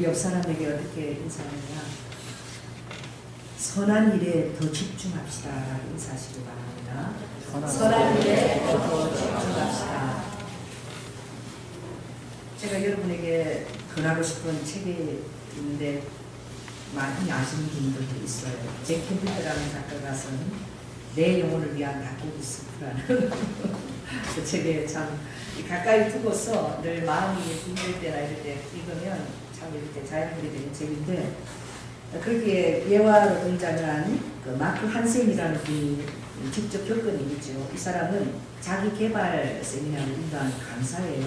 우리 옆 사람에게 어떻게 인사하느냐. 선한 일에 더 집중합시다. 인사하시기 바랍니다. 선한 일에 더 집중합시다. 제가 여러분에게 권하고 싶은 책이 있는데 많이 아시는 분들도 있어요. 잭 캠피드라는 작가가 쓴 내 영혼을 위한 닭고기 스프라는 그 책에 참 가까이 두고서 늘 마음이 힘들 때나 이럴 때 읽으면 참 이렇게 자연스럽게 되는 책인데, 거기에 예화로 등장한 그 마크 한센이라는 분이 직접 겪은 일이죠. 이 사람은 자기 개발 세미나를 인도하는 강사예요.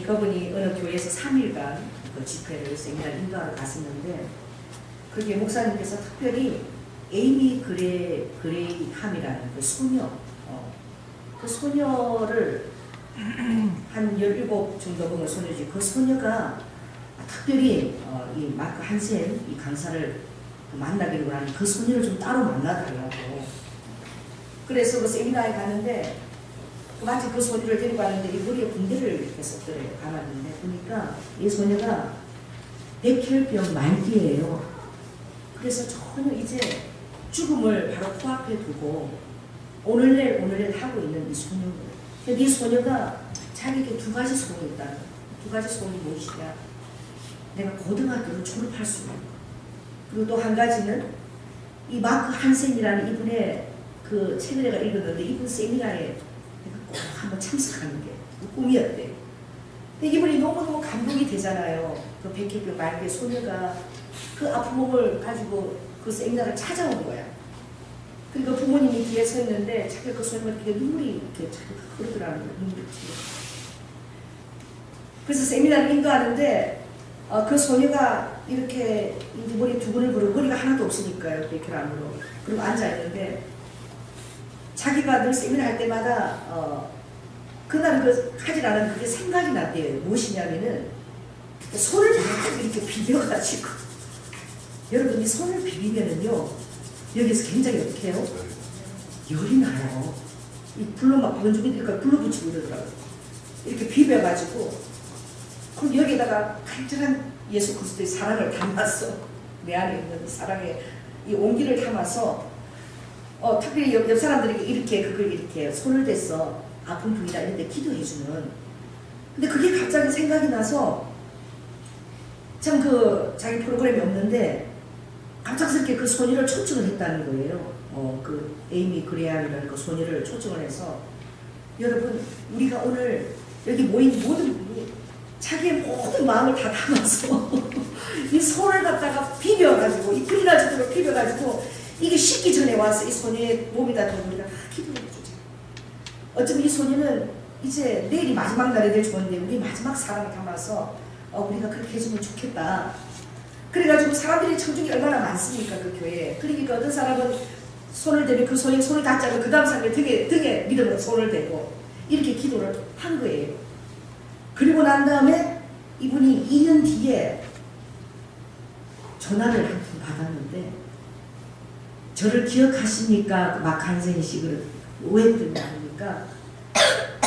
그분이 어느 교회에서 3일간 그 집회를 세미나를 인도하러 갔었는데, 거기에 목사님께서 특별히 에이미 그레이함이라는 그 소녀, 그 소녀를 한 17 정도 보는 소녀지, 그 소녀가 특별히 이 마크 한센 이 강사를 만나기를 원하는 그 소녀를 좀 따로 만나달라고. 그래서 그 세미나에 가는데 마치 그 소녀를 데리고 왔는데 이 머리에 붕대를 이렇게 썼더래요. 감았는데 보니까 이 소녀가 백혈병 말기예요. 그래서 전혀 이제 죽음을 바로 코앞에 두고 오늘날 하고 있는 이 소녀. 근데 이 소녀가 자기에게 두 가지 소원이 있다. 두 가지 소원이 무엇이냐? 내가 고등학교를 졸업할 수 있는 거. 그리고 또 한 가지는 이 마크 한센이라는 이분의 그 책을 내가 읽었는데 이분 세미나에 내가 꼭 한번 참석하는 게 꿈이었대. 근데 이분이 너무너무 감동이 되잖아요. 그 백혈병 말기의 소녀가 그 아픈 몸을 가지고 그 세미나를 찾아온 거야. 그러니까 부모님이 뒤에 서 있는데 자기 그 소녀가 되게 눈물이 이렇게 자꾸 흐르더라는 거야. 눈물이 튀어. 그래서 세미나를 인도하는데 그 소녀가 이렇게 머리 두근을 부르고 머리가 하나도 없으니까요. 백혈암으로. 그리고 앉아있는데 자기가 늘 세미나 할 때마다 그날은 그 하질 않은 그게 생각이 났대요. 무엇이냐면은 손을 막 이렇게 비벼가지고 여러분 이 손을 비비면은요 여기서 굉장히 어떻게 해요? 열이 나요. 이 불로 막 원주민들과 불로 붙이고 이러더라고요. 이렇게 비벼가지고 그럼 여기에다가 간절한 예수 그리스도의 사랑을 담았어. 내 안에 있는 사랑의 이 온기를 담아서 특별히 옆 사람들에게 이렇게 그걸 이렇게 손을 댔어. 아픈 부위다 이런데 기도해주는. 근데 그게 갑자기 생각이 나서 참 그 자기 프로그램이 없는데 갑작스럽게 그 소녀를 초청을 했다는 거예요. 그 에이미 그레이함이라는 그 소녀를 초청을 해서 여러분 우리가 오늘 여기 모인 모든 분이 자기의 모든 마음을 다 담아서 이 손을 갖다가 비벼가지고 이 불이 나지도록 비벼가지고 이게 식기 전에 와서 이 소녀의 몸에다 대고 우리가 다 기도를 해주자. 어쩌면 이 소녀는 이제 내일이 마지막 날이 될 좋은데 우리 마지막 사랑을 담아서 우리가 그렇게 해주면 좋겠다. 그래가지고 사람들이 청중이 얼마나 많습니까 그 교회에. 그러니까 어떤 사람은 손을 대고 그 소녀 손을 닿지 않고 그 다음 사람이 등에 믿음으로 손을 대고 이렇게 기도를 한 거예요. 그리고 난 다음에 이분이 2년 뒤에 전화를 한 통 받았는데 저를 기억하십니까? 마크 한센 씨를 왜 그랬냐니까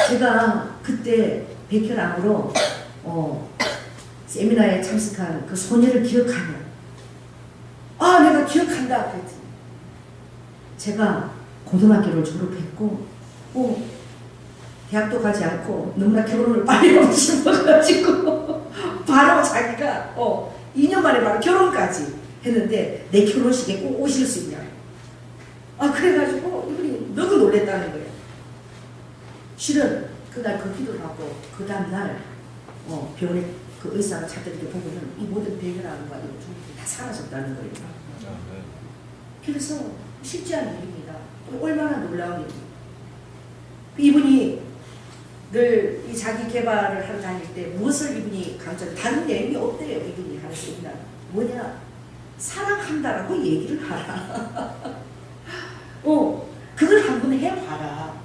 제가 그때 백혈암으로 세미나에 참석한 그 소녀를 기억하냐? 내가 기억한다. 그랬더니 제가 고등학교를 졸업했고 대학도 가지 않고 너무나 결혼을 빨리 하고 싶어가지고 바로 자기가 2년 만에 바로 결혼까지 했는데 내 결혼식에 꼭 오실 수 있냐? 그래가지고 이분이 너무 놀랬다는 거예요. 실은 그날 그 기도를 하고 그 다음날 병원에 그 의사가 찾더니 보고는 이 모든 백혈암과 이런 중독이 다 사라졌다는 거예요. 그래서 쉽지 않은 일입니다. 얼마나 놀라운 일입니다. 이분이 늘 이 자기 개발을 하러 다닐 때 무엇을 이분이 강조해요? 다른 내용이 없대요. 이분이 하는 세미나 뭐냐? 사랑한다라고 얘기를 하라. 그걸 한번 해봐라.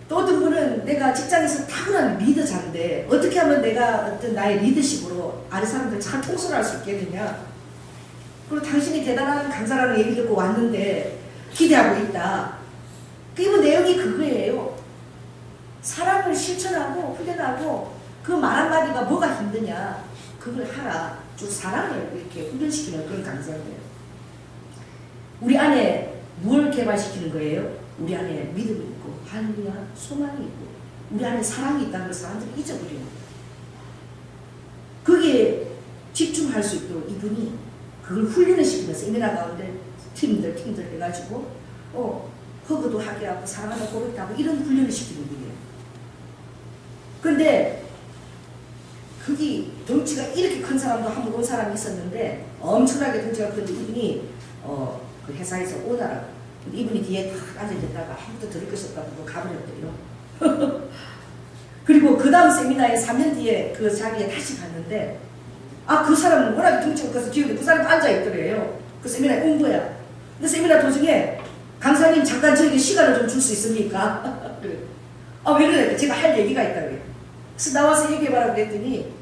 또 어떤 분은 내가 직장에서 타고난 리더자인데 어떻게 하면 내가 어떤 나의 리더십으로 아래 사람들 잘 통솔할 수 있겠느냐. 그리고 당신이 대단한 강사라는 얘기 듣고 왔는데 기대하고 있다. 이분 내용이 그거예요. 사랑을 실천하고 훈련하고 그 말 한마디가 뭐가 힘드냐. 그걸 하라. 주 사랑을 이렇게 훈련시키는 그런 강사예요. 우리 안에 뭘 개발시키는 거예요? 우리 안에 믿음이 있고 할렐루야 소망이 있고 우리 안에 사랑이 있다는 걸 사람들이 잊어버리는 거예요. 거기에 집중할 수 있도록 이분이 그걸 훈련을 시키면서 세미나 가운데 팀들 해가지고 허그도 하게 하고 사랑하다 고백도 하고 이런 훈련을 시키는 분이에요. 근데 그게 덩치가 이렇게 큰 사람도 한 번 온 사람이 있었는데 엄청나게 덩치가 큰데 이분이 그 회사에서 오더라고. 근데 이분이 뒤에 탁 앉아있다가 아무도 들을 것이 없다고 가버렸대요. 그리고 그 다음 세미나에 3년 뒤에 그 자리에 다시 갔는데 그 사람은 워낙에 덩치가 커서 뒤에 그 사람이 앉아있더래요. 그 세미나에 온 거야. 근데 세미나 도중에 강사님 잠깐 저에게 시간을 좀 줄 수 있습니까? 그래. 왜 그래? 제가 할 얘기가 있다고요. 그래서 나와서 얘기해봐라 그랬더니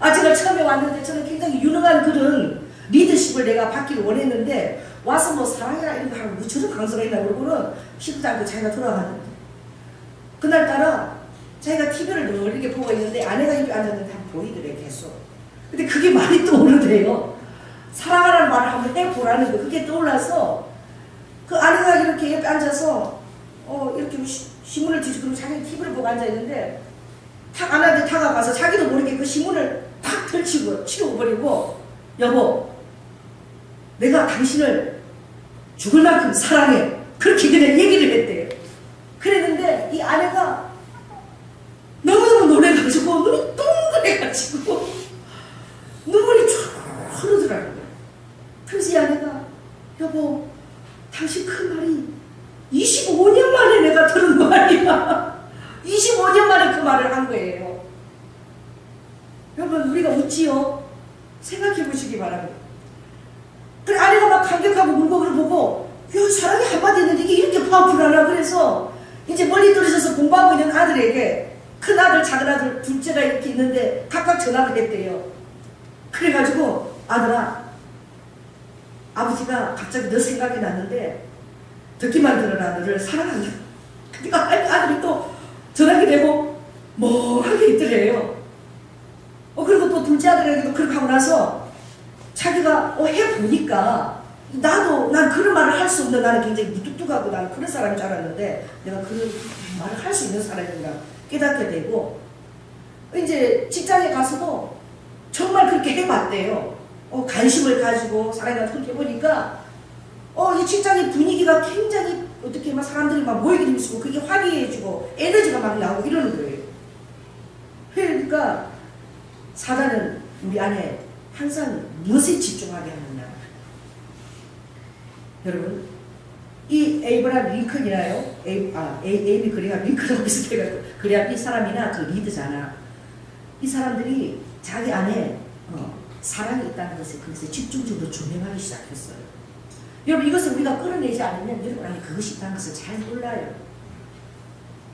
제가 처음에 왔는데 저는 굉장히 유능한 그런 리더십을 내가 받기를 원했는데 와서 뭐 사랑이라 이런 거 하면 뭐 저런 강사가 있나 그러고는 쉽지 않고 자기가 돌아갔는데 그날따라 자기가 TV를 늘 이렇게 보고 있는데 아내가 입에 앉았는데 한번 보이더래 계속. 근데 그게 말이 떠오르대요. 사랑하라는 말을 한번 해보라는 거. 그게 떠올라서 그 아내가 이렇게 옆에 앉아서 이렇게 신문을 뒤집고 자기는 TV를 보고 앉아있는데 탁 아내한테 다가가서 자기도 모르게 그 신문을 탁 펼치고 치워버리고 여보 내가 당신을 죽을 만큼 사랑해. 그렇게 그냥 얘기를 했대요. 그랬는데 이 아내가 너무너무 놀래가지고 눈이 동그래가지고 눈물이 쭉 흐르더라고요. 그래서 이 아내가 여보 당신 그 말이 25년 만에 내가 들은 말이야. 25년 만에 그 말을 한 거예요. 여러분 우리가 웃지요? 생각해 보시기 바랍니다. 그래 아내가 막 감격하고 울고 그걸 보고 야 사랑이 한마디 했는데 이게 이렇게 파워풀하나. 그래서 이제 멀리 떨어져서 공부하고 있는 아들에게 큰 아들 작은 아들 둘째가 이렇게 있는데 각각 전화를 했대요. 그래가지고 아들아 아버지가 갑자기 너 생각이 났는데 듣기만 들어라 너를 사랑한다. 그러니까 아들이 또 전화기 되고 멍하게 있더래요. 그리고 또 둘째 아들에게도 그렇게 하고 나서 자기가 해보니까 난 그런 말을 할 수 없는 나는 굉장히 무뚝뚝하고 나는 그런 사람인 줄 알았는데 내가 그런 말을 할 수 있는 사람인가 깨닫게 되고 이제 직장에 가서도 정말 그렇게 해봤대요. 관심을 가지고 사람이랑 통해보니까 이 직장의 분위기가 굉장히 어떻게 막 사람들이 막 모이게 되고 그게 화기애애해지고 에너지가 막 나오고 이러는 거예요. 그러니까 사단은 우리 안에 항상 무엇에 집중하게 하느냐. 여러분 이 에이브라함 링컨이나요? 에이미 그레이엄 링컨하고 비슷해가지고 그래야 이 사람이나 그 리더잖아. 이 사람들이 자기 안에 사랑이 있다는 것을 거기서 집중적으로 조명하기 시작했어요. 여러분 이것을 우리가 끌어내지 않으면 여러분 안에 그것이 있다는 것을 잘 몰라요.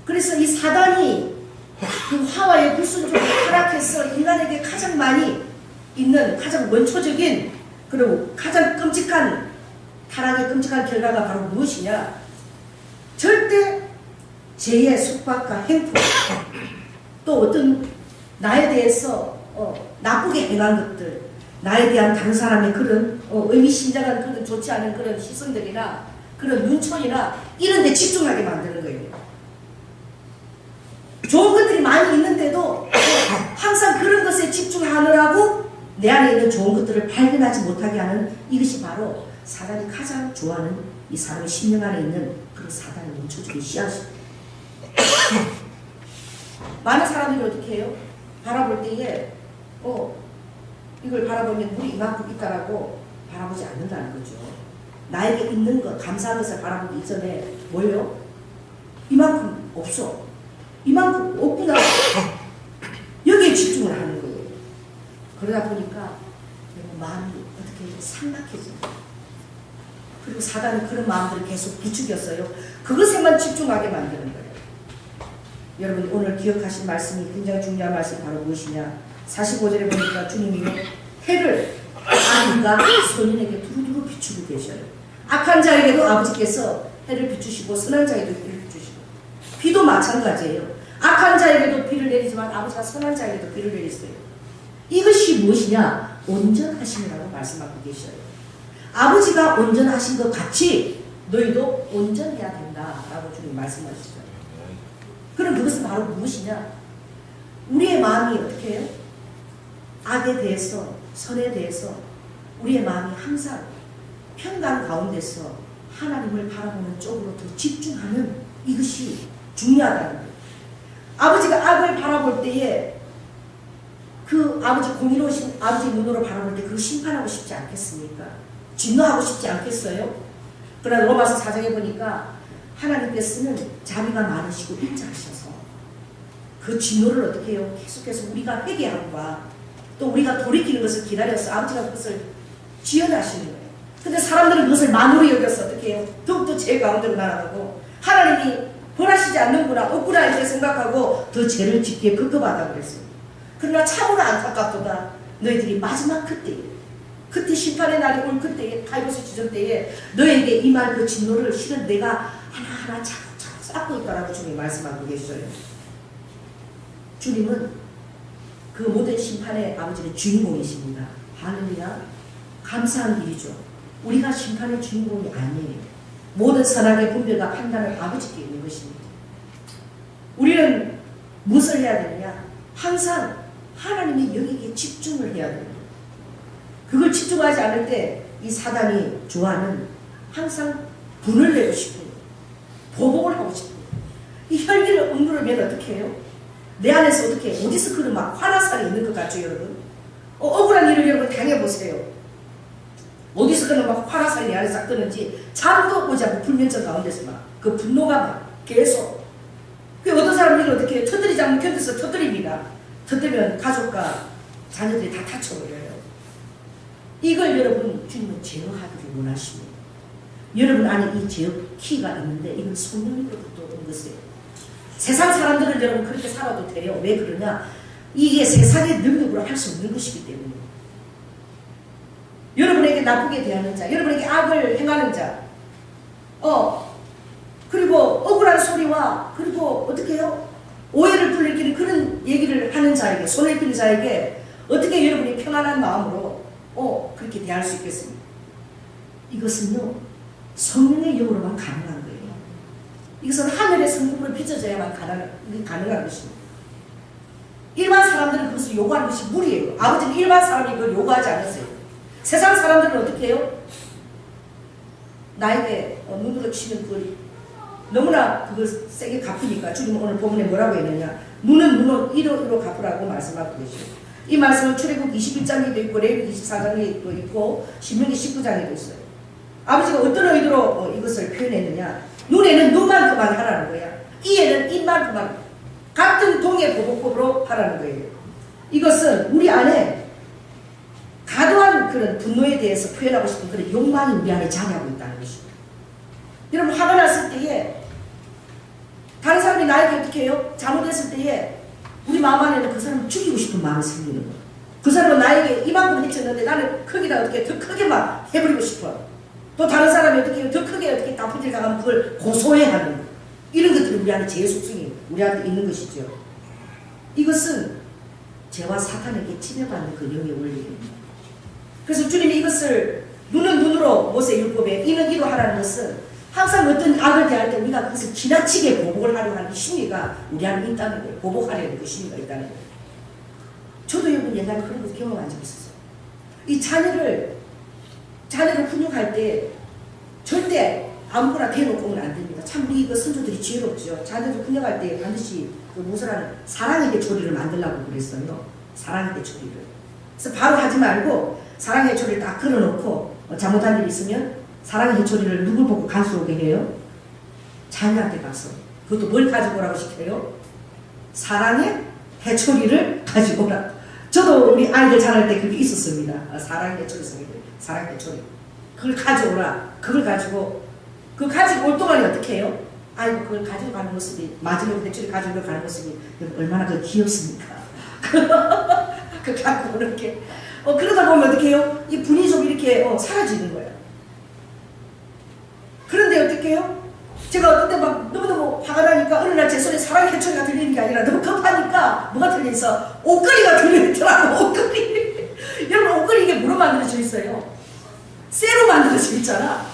그래서 이 사단이 그 화와의 불순종을 타락해서 인간에게 가장 많이 있는 가장 원초적인 그리고 가장 끔찍한 타락의 끔찍한 결과가 바로 무엇이냐? 절대 죄의 속박과 행포 또 어떤 나에 대해서 나쁘게 행한 것들 나에 대한 다른 사람의 그런 의미심장한 그런 좋지 않은 그런 시선들이나 그런 눈초리나 이런 데 집중하게 만드는 거예요. 좋은 것들이 많이 있는데도 항상 그런 것에 집중하느라고 내 안에 있는 좋은 것들을 발견하지 못하게 하는 이것이 바로 사단이 가장 좋아하는 이 사람의 심령 안에 있는 그런 사단의 원초적인 씨앗입니다. 많은 사람들이 어떻게 해요? 바라볼 때에 이걸 바라보면 물이 이만큼 있다라고 바라보지 않는다는 거죠. 나에게 있는 것, 감사한 것을 바라보기 이전에 뭐예요? 이만큼 없어. 이만큼 없구나. 여기에 집중을 하는 거예요. 그러다 보니까 마음이 어떻게 삭막해집니다. 그리고 사단은 그런 마음들을 계속 부추겼어요. 그것에만 집중하게 만드는 거예요. 여러분 오늘 기억하신 말씀이 굉장히 중요한 말씀이 바로 무엇이냐. 45절에 보니까 주님이 해를 아들과 소년에게 두루두루 비추고 계셔요. 악한 자에게도 아버지께서 해를 비추시고 선한 자에게도 비를 비추시고 비도 마찬가지예요. 악한 자에게도 비를 내리지만 아버지가 선한 자에게도 비를 내리세요. 이것이 무엇이냐? 온전하심이라고 말씀하고 계셔요. 아버지가 온전하신 것 같이 너희도 온전해야 된다라고 주님 말씀하시죠. 그럼 그것은 바로 무엇이냐? 우리의 마음이 어떻게 해요? 악에 대해서, 선에 대해서 우리의 마음이 항상 평강 가운데서 하나님을 바라보는 쪽으로 더 집중하는 이것이 중요하다는 거예요. 아버지가 악을 바라볼 때에 그 아버지 공의로우신 아버지 눈으로 바라볼 때 그걸 심판하고 싶지 않겠습니까? 진노하고 싶지 않겠어요? 그러나 로마서 4장에 보니까 하나님께서는 자비가 많으시고 인자하셔서 그 진노를 어떻게 해요? 계속해서 우리가 회개함과 또 우리가 돌이키는 것을 기다려서 아버지가 그것을 지연하시는 거예요. 근데 사람들은 그것을 만으로 여겨서 어떻게 해요? 더욱더 죄 가운데로 날아가고 하나님이 벌하시지 않는구나, 없구나 이렇게 생각하고 더 죄를 짓게 급급하다 그랬어요. 그러나 참으로 안타깝도다. 너희들이 마지막 그때 심판의 날이 올 그때에 타이로스 지전 때에 너에게 임할 그 진노를 실은 내가 하나하나 차곡차곡 쌓고 있다라고 주님이 말씀하고 계셔요. 주님은 그 모든 심판의 아버지는 주인공이십니다. 할렐루야. 감사한 일이죠. 우리가 심판의 주인공이 아니에요. 모든 선악의 분별과 판단은 아버지께 있는 것입니다. 우리는 무엇을 해야 되느냐? 항상 하나님의 영역에 집중을 해야 됩니다. 그걸 집중하지 않을 때 이 사단이 좋아하는 항상 분을 내고 싶어요. 보복을 하고 싶어요. 이 혈기를 억누르면 어떻게 해요? 내 안에서 어떻게 해요? 어디서 그런 막 화나살이 있는 것 같죠 여러분? 억울한 일을 여러분 당해보세요. 어디서 그런 막 화나살이 내 안에 싹 뜨는지 잠도 오지 않고 불면증 가운데서 막 그 분노가 막 계속. 그 어떤 사람들이 어떻게 해요? 터뜨리지 않으면 견뎌서 터뜨립니다. 터뜨리면 가족과 자녀들이 다 다쳐버려요. 이걸 여러분 주님은 제어하기를 원하십니다. 여러분 안에 이 제어 키가 있는데 이건 성령으로부터 온 것이에요. 세상 사람들은 여러분 그렇게 살아도 돼요. 왜 그러냐? 이게 세상의 능력으로 할 수 없는 것이기 때문에. 여러분에게 나쁘게 대하는 자, 여러분에게 악을 행하는 자, 그리고 억울한 소리와 그리고 어떻게 해요? 오해를 불리키는 그런 얘기를 하는 자에게, 손을 피는 자에게 어떻게 여러분이 편안한 마음으로 그렇게 대할 수 있겠습니까? 이것은요 성령의 영으로만 가능한 거예요. 이것은 하늘의 성품으로 빚어져야만 가능한 것입니다. 일반 사람들은 그것을 요구하는 것이 무리예요. 아버지는 일반 사람이 그걸 요구하지 않았어요. 세상 사람들은 어떻게 해요? 나에게 눈으로 치는 그 너무나 그걸 세게 갚으니까 주님은 오늘 본문에 뭐라고 했느냐? 눈은 눈으로 이로 갚으라고 말씀하고 계시죠. 이 말씀은 출애굽 21장에도 있고 레위기 24장에도 있고 신명기 19장에도 있어요. 아버지가 어떤 의도로 이것을 표현했느냐? 눈에는 눈만큼만 하라는 거야. 이에는 입만큼만 같은 동의 보복법으로 하라는 거예요. 이것은 우리 안에 과도한 그런 분노에 대해서 표현하고 싶은 그런 욕망이 우리 안에 자리하고 있다는 것입니다. 여러분 화가 났을 때에 다른 사람이 나에게 어떻게 해요? 잘못했을 때에 우리 마음 안에는 그 사람을 죽이고 싶은 마음이 생기는 거예요. 그 사람은 나에게 이만큼 해쳤는데 나는 거기다 어떻게 더 크게 막 해버리고 싶어. 또 다른 사람이 어떻게 해요? 더 크게 어떻게 나쁜 일 당하면 그걸 고소해하는 거예요. 이런 것들이 우리 안에 죄의 속성이 우리한테 있는 것이죠. 이것은 죄와 사탄에게 침해받는 그 영의 원리입니다. 그래서 주님이 이것을 눈은 눈으로 모세율법에 이는 이로 하라는 것은 항상 어떤 악을 대할 때 우리가 그것을 지나치게 보복을 하려고 하는 심리가 우리 안에 있다는 거예요. 보복하려는 그 심리가 있다는 거예요. 저도 여러분 옛날에 그런 것을 경험한 적이 있었어요. 이 자녀를 훈육할 때 절대 아무거나 대놓고는 안 됩니다. 참 우리 그 선조들이 지혜롭죠. 자녀를 훈육할 때 반드시 그 무슨 사랑의 대초리를 만들라고 그랬어요. 사랑의 대초리를. 그래서 바로 하지 말고 사랑의 대초리를 딱 걸어놓고 잘못한 일이 있으면 사랑의 해초리를 누굴 보고 간수로 오게 해요? 자녀한테 가서. 그것도 뭘 가지고 오라고 시켜요? 사랑의 해초리를 가지고 오라. 저도 우리 아이들 자랄 때 그게 있었습니다. 사랑의 해초리 성이들. 사랑의 해초리. 그걸 가져오라. 그걸 가지고 올 동안에 어떻게 해요? 아이고 그걸 가지고 가는 모습이 마지막 해초리 가지고 가는 모습이 얼마나 그 귀엽습니까? 그 갖고 오는 게. 그러다 보면 어떻게 해요? 이 분이 좀 이렇게 사라지는 거예요. 그런데 어떻게 해요? 제가 어떤 때 막 너무너무 화가 나니까 어느 날 제 손에 사랑의 해초리가 들리는 게 아니라 너무 급하니까 뭐가 들려있어? 옷걸이가 들려있더라고. 옷걸이. 있어요. 쇠로 만들어져 있잖아.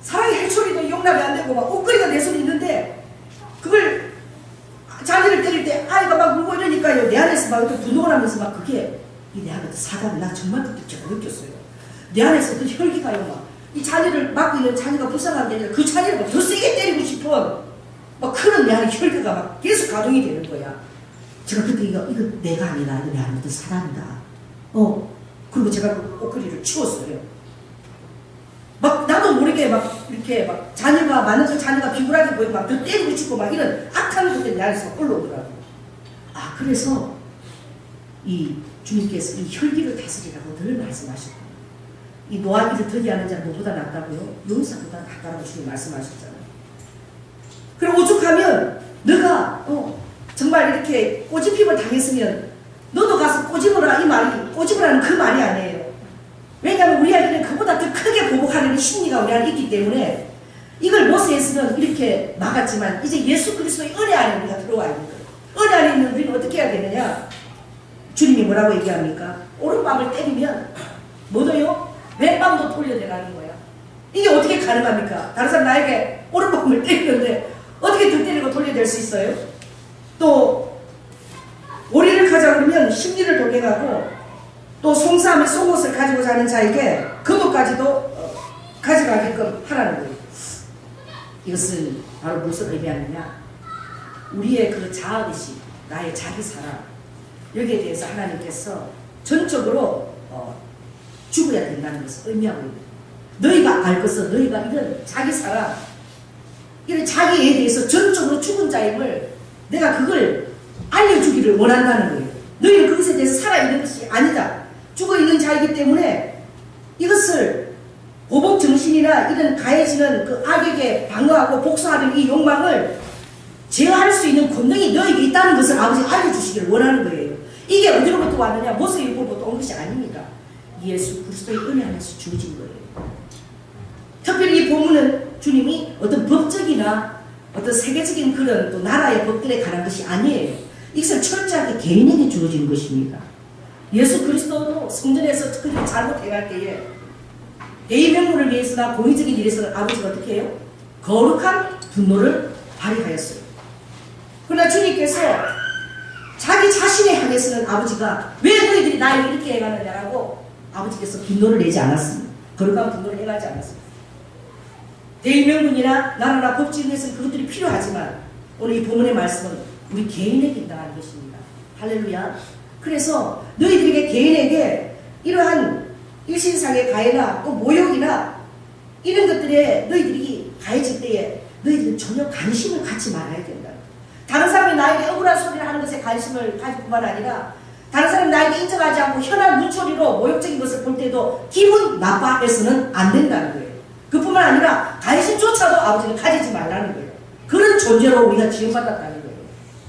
사랑의 해초리도 용납이 안 되고 막 옷걸이가 내 손에 있는데 그걸 자기를 때릴 때 아이가 막 울고 이러니까요. 내 안에서 막 이렇게 분노를 하면서 막 그게 내 안에 사단을 나 정말 그때 제가 느꼈어요. 내 안에서 그 혈기가요 막 이 자녀를 막고 있는 자녀가 불쌍한 게 아니라 그 자녀를 막 더 세게 때리고 싶어. 막 그런 내 안에 혈기가 막 계속 가동이 되는 거야. 제가 그때 이거 내가 아니라 이거 내 안에 있던 사단이다. 그리고 제가 그 옷걸이를 치웠어요. 막 나도 모르게 막 이렇게 막 자녀가 많은 자녀가 비굴하게 보이고 막 더 때리고 싶고 막 이런 악한 것들이 내 안에서 올라오더라고. 아 그래서 이 주님께서 이 혈기를 다스리라고 늘 말씀하셨고 이 노하기를 더디하는 자는 뭐보다 낫다고요? 용사보다 낫다라고 주님 말씀하셨잖아요. 그리고 오죽하면 너가 정말 이렇게 꼬집힘을 당했으면 너도 가서 꼬집어라 이 말이 꼬집으라는 그 말이 아니에요. 왜냐하면 우리 안에는 그보다 더 크게 보복하려는 심리가 우리 안에 있기 때문에 이걸 모세에서는 이렇게 막았지만 이제 예수 그리스도의 은혜 안에 우리가 들어와야 되는 거예요. 은혜 안에 있는 우리는 어떻게 해야 되느냐? 주님이 뭐라고 얘기합니까? 오른밤을 때리면 뭐도요? 왼밤도 돌려내라는 거야. 이게 어떻게 가능합니까? 다른 사람 나에게 오른밤을 때리는데 어떻게 등 때리고 돌려낼 수 있어요? 또 오리를 가자 그러면 심리를 도개하고 또 송사함의 속옷을 가지고 자는 자에게 그도까지도 가져가게끔 하라는 거예요. 이것은 바로 무엇을 의미하느냐? 우리의 그 자아의식, 나의 자기 사랑 여기에 대해서 하나님께서 전적으로 죽어야 된다는 것을 의미하고 있는 너희가 알 것은 너희가 이런 자기 사랑 이런 자기에 대해서 전적으로 죽은 자임을 내가 그걸 알려주기를 원한다는 거예요. 너희는 그것에 대해서 살아있는 것이 아니다. 죽어있는 자이기 때문에 이것을 보복정신이나 이런 가해지는 그 악에게 방어하고 복수하는 이 욕망을 제어할 수 있는 권능이 너에게 있다는 것을 아버지가 알려주시기를 원하는 거예요. 이게 어디로부터 왔느냐? 모세율법부터 온 것이 아닙니다. 예수 그리스도의 은혜 안에서 주어진 거예요. 특별히 이 본문은 주님이 어떤 법적이나 어떤 세계적인 그런 또 나라의 법들에 관한 것이 아니에요. 이것은 철저하게 개인에게 주어진 것입니다. 예수 그리스도도 성전에서 그렇게 잘못해갈 때에 대의명분을 위해서나 공의적인 일에서는 아버지가 어떻게 해요? 거룩한 분노를 발휘하였어요. 그러나 주님께서 자기 자신에 향해서는 아버지가 왜 너희들이 나를 이렇게 해가느냐라고 아버지께서 분노를 내지 않았습니다. 거룩한 분노를 해가지 않았습니다. 대의명분이나 나라나 법칙에서는 그것들이 필요하지만 오늘 이 본문의 말씀은 우리 개인에게 인당하는 것입니다. 할렐루야. 그래서 너희들에게 개인에게 이러한 일신상의 가해나 또 모욕이나 이런 것들에 너희들이 가해질 때에 너희들은 전혀 관심을 갖지 말아야 된다. 다른 사람이 나에게 억울한 소리를 하는 것에 관심을 가질 뿐만 아니라 다른 사람이 나에게 인정하지 않고 현한 눈초리로 모욕적인 것을 볼 때도 기분 나빠해서는 안 된다는 거예요. 그뿐만 아니라 관심조차도 아버지는 가지지 말라는 거예요. 그런 존재로 우리가 지음받았다는 거예요.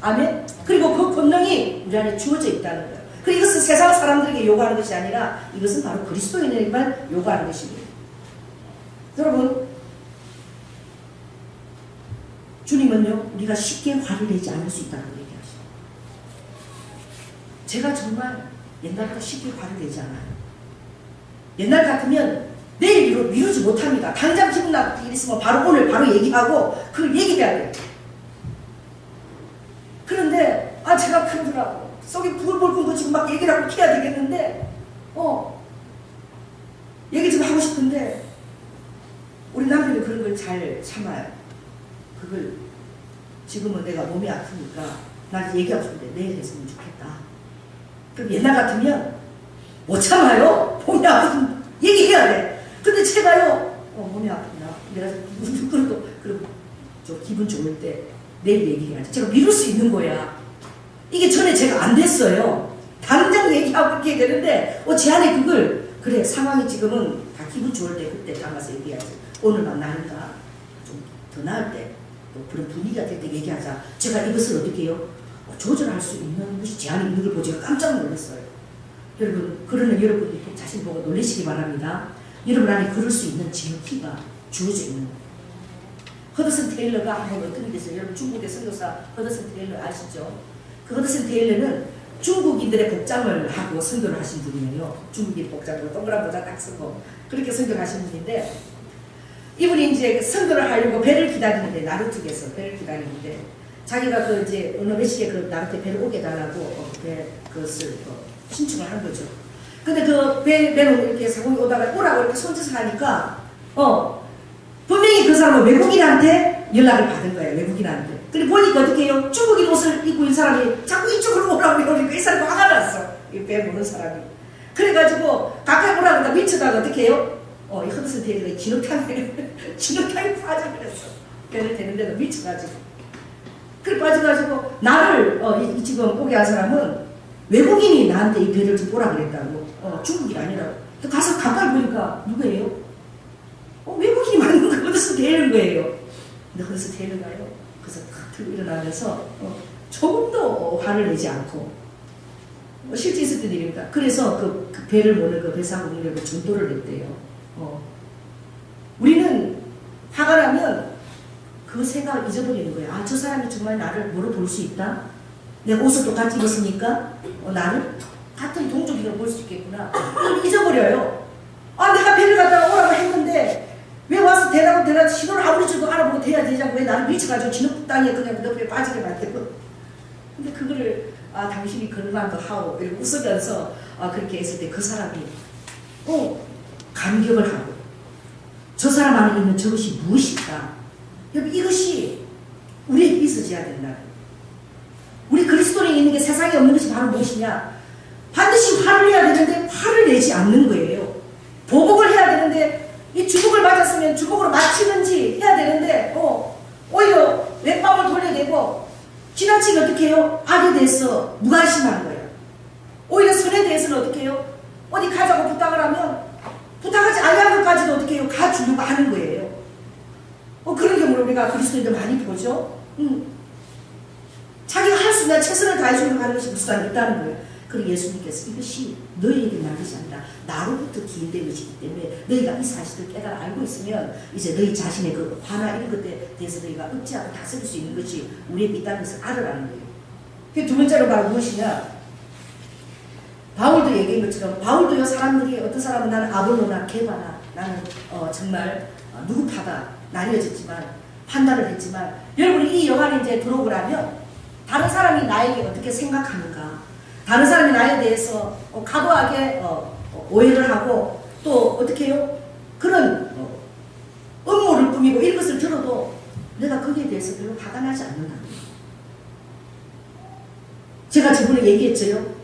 아멘. 그리고 그 권능이 우리 안에 주어져 있다는 거예요. 그리고 이것은 세상 사람들에게 요구하는 것이 아니라 이것은 바로 그리스도인에게만 요구하는 것입니다. 여러분, 주님은요 우리가 쉽게 화를 내지 않을 수 있다고 얘기하시죠. 제가 정말 옛날보다 쉽게 화를 내지 않아요. 옛날 같으면 내일 미루지 못합니다. 당장 기분 나쁘게 일 있으면 바로 오늘 바로 얘기하고 그걸 얘기해야 돼요. 그런데 제가 그러더라고. 속이 부글부글 끓고 지금 막 얘기를 하고 해야 되겠는데 얘기 좀 하고 싶은데 우리 남편이 그런 걸 잘 참아요. 그걸 지금은 내가 몸이 아프니까 나한테 얘기하고 싶은데 내일 했으면 좋겠다. 그럼 옛날 같으면 못 참아요. 몸이 아프면 얘기해야 돼. 근데 제가요 몸이 아프구나. 내가 그래도 저 기분 좋을 때 내일 얘기해야지. 제가 미룰 수 있는 거야. 이게 전에 제가 안 됐어요. 당장 얘기하고 이렇게 되는데 제 안에 그걸 그래 상황이 지금은 다 기분 좋을 때 그때 나가서 얘기하지. 오늘 만나니까 좀 더 나을 때 또 그런 분위기가 될 때 얘기하자. 제가 이것을 어떻게 해요? 조절할 수 있는 것이 제 안에 있는 걸 보고 제가 깜짝 놀랐어요. 여러분, 그러는 여러분이 자신 보고 놀라시기 바랍니다. 여러분 안에 그럴 수 있는 지혜가 주어져 있는 거예요. 허드슨 테일러가 한번 어떤 일이 있어요. 여러분 중국의 선교사 허드슨 테일러 아시죠? 그 허드슨 테일러는 중국인들의 복장을 하고 선교를 하신 분이에요. 중국인 복장으로 동그란 모자 딱 쓰고 그렇게 선교를 하신 분인데, 이분이 이제 선교를 하려고 배를 기다리는데, 나루트에서 배를 기다리는데, 자기가 그 이제 어느 몇 시에 그 나루트에 배를 오게 달라고 그것을 신청을 한 거죠. 근데 그 배로 이렇게 상공이 오다가 오라고 이렇게 손짓을 하니까, 분명히 그 사람은 외국인한테 연락을 받은 거예요. 외국인한테. 근데 보니까 어떻게 해요? 중국인 옷을 입고 있는 사람이 자꾸 이쪽으로 오라고 그러니까 이 사람이 화가 났어. 이 배 모는 사람이. 그래가지고 가까이 오라고 하다 미쳐다가 어떻게 해요? 이 허드슨 대리가 진흙탕에 빠져버렸어. 배를 대는데도 미쳐가지고. 그래 빠져가지고 나를 지금 오게 한 사람은 외국인이 나한테 이 배를 좀 보라 그랬다고. 중국이 아니라고. 가서 가까이 보니까 누구예요? 외국인이 맞는 거 허드슨 대리는 거예요. 근데 허드슨 대리가요. 그래서 탁 들고 일어나면서 조금도 화를 내지 않고, 실제 있었던 일입니다. 그래서 그 배를 모는 그 배사공이라고 전도를 했대요. 우리는 화가 나면 그 생각을 잊어버리는 거예요. 아, 저 사람이 정말 나를 뭐로 볼 수 있다? 내가 옷을 똑같이 입었으니까 나를 같은 동족이라고 볼 수 있겠구나. 그걸 잊어버려요. 아, 내가 배를 갖다가 오라고 했는데 왜 와서 대라고 신호를 아무리 줘도 알아보고 돼야 되냐고 왜 나를 미쳐가지고 진흙 땅에 그냥 너프에 빠지게 만들고. 근데 그거를 당신이 그럴만도 하고 이렇게 웃으면서 그렇게 했을 때 그 사람이 감격을 하고, 저 사람 안에 있는 저것이 무엇일까? 여러분, 이것이 우리에게 있어져야 된다. 우리 그리스도인이 있는 게 세상에 없는 것이 바로 무엇이냐? 반드시 화를 내야 되는데 화를 내지 않는 거예요. 보복을 해야 되는데 이 주복을 맞았으면 주복으로 맞히는지 해야 되는데 오히려 왼밤을 돌려대고 지나치게 어떻게 해요? 악에 대해서 무관심한 거예요. 오히려 선에 대해서는 어떻게 해요? 어디 가자고 부탁을 하면 부탁하지 아니한 것까지도 어떻게 해요? 가주려고 하는 거예요. 그런 경우를 우리가 그리스도인들 많이 보죠. 자기가 할 수 있는 최선을 다해주려고 하는 것이 무수단 있다는 거예요. 그리고 예수님께서 이것이 너희에게 난 것이 아니라 나로부터 기인된 것이기 때문에 너희가 이 사실을 깨달아 알고 있으면 이제 너희 자신의 그 화나 이런 것에 대해서 너희가 억제하고 다스릴 수 있는 것이 우리의 믿다는 것을 알아라는 거예요. 두 번째로 바로 무엇이냐? 바울도 얘기한 것처럼 바울도요, 사람들이 어떤 사람은 나는 아볼로나 게바나 나는 정말 누급하다 나뉘어졌지만 판단을 했지만, 여러분이 이 영화를 이제 들어오고 나면 다른 사람이 나에게 어떻게 생각하는가, 다른 사람이 나에 대해서 과도하게 오해를 하고 또 어떻게 해요? 그런 음모를 꾸미고 이런 것을 들어도 내가 거기에 대해서 별로 화가 나지 않는다. 제가 저번에 얘기했죠.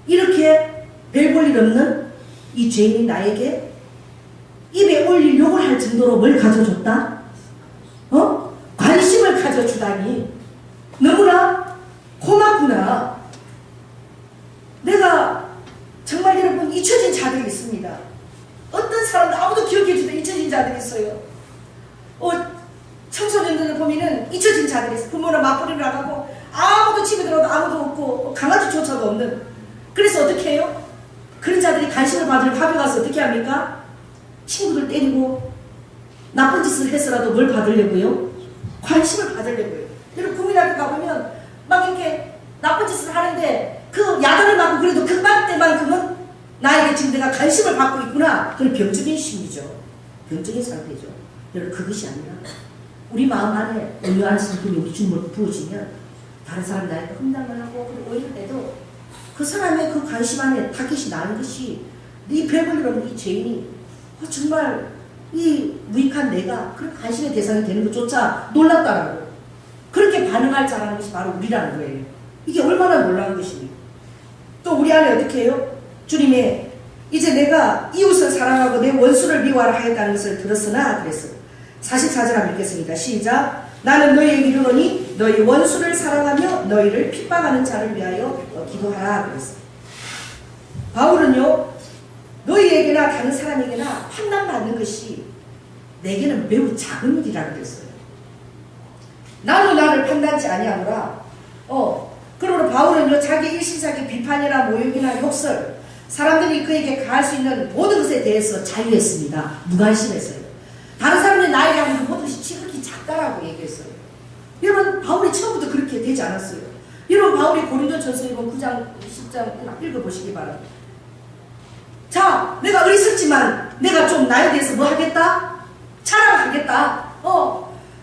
이렇게 별 볼 일 없는 이 죄인이 나에게 입에 올릴 욕을 할 정도로 뭘 가져줬다? 관심을 가져주다니 너무나 고맙구나. 내가 정말 여러분 잊혀진 자들이 있습니다. 어떤 사람도 아무도 기억해주던 잊혀진 자들이 있어요. 청소년들을 보면은 잊혀진 자들이 있어요. 부모는 맞벌이를 나가고 아무도 집에 들어도 아무도 없고 강아지조차도 없는. 그래서 어떻게 해요? 그런 자들이 관심을 받으려 밥에 가서 어떻게 합니까? 친구들 때리고 나쁜 짓을 해서라도 뭘 받으려고요? 관심을 받으려고요. 여러분 국민학교 가보면 막 이렇게 나쁜 짓을 하는데 그 야단을 맞고 그래도 그만 때만큼은 나에게 지금 내가 관심을 받고 있구나. 그건 병적인 심리죠. 병적인 상태죠. 여러분 그것이 아니라 우리 마음 안에 온유한 성품이 우리 주님을 부어지면 다른 사람 나에게 험담을 하고 그리고 이럴 때도 그 사람의 그 관심 안에 타겟이 나는 것이 네 별볼일 없는 이 죄인이 정말 이 무익한 내가 그런 관심의 대상이 되는 것조차 놀랍다라고 그렇게 반응할 자라는 것이 바로 우리라는 거예요. 이게 얼마나 놀라운 것입니까? 또 우리 안에 어떻게 해요? 주님의 이제 내가 이웃을 사랑하고 내 원수를 미워하라 하였다는 것을 들었으나 그랬어요. 44절 한번 읽겠습니다. 시작. 나는 너희에게 이르노니 너희 원수를 사랑하며 너희를 핍박하는 자를 위하여 기도하라 그랬어요. 바울은요, 너희에게나 다른 사람에게나 판단받는 것이 내게는 매우 작은 일이라 그랬어요. 나도 나를 판단치 아니하노라. 그러므로 바울은요, 자기 일시자기 비판이나 모욕이나 욕설, 사람들이 그에게 가할 수 있는 모든 것에 대해서 자유했습니다. 무관심했어요. 다른 사람이 나에게 하는 그 모든 것이 지극히 작다라고 얘기했어요. 여러분, 바울이 처음부터 그렇게 되지 않았어요. 여러분 바울이 고린도전서 9장 10장 읽어보시기 바랍니다. 자, 내가 어리석지만 내가 좀 나에 대해서 뭐 하겠다? 자랑하겠다.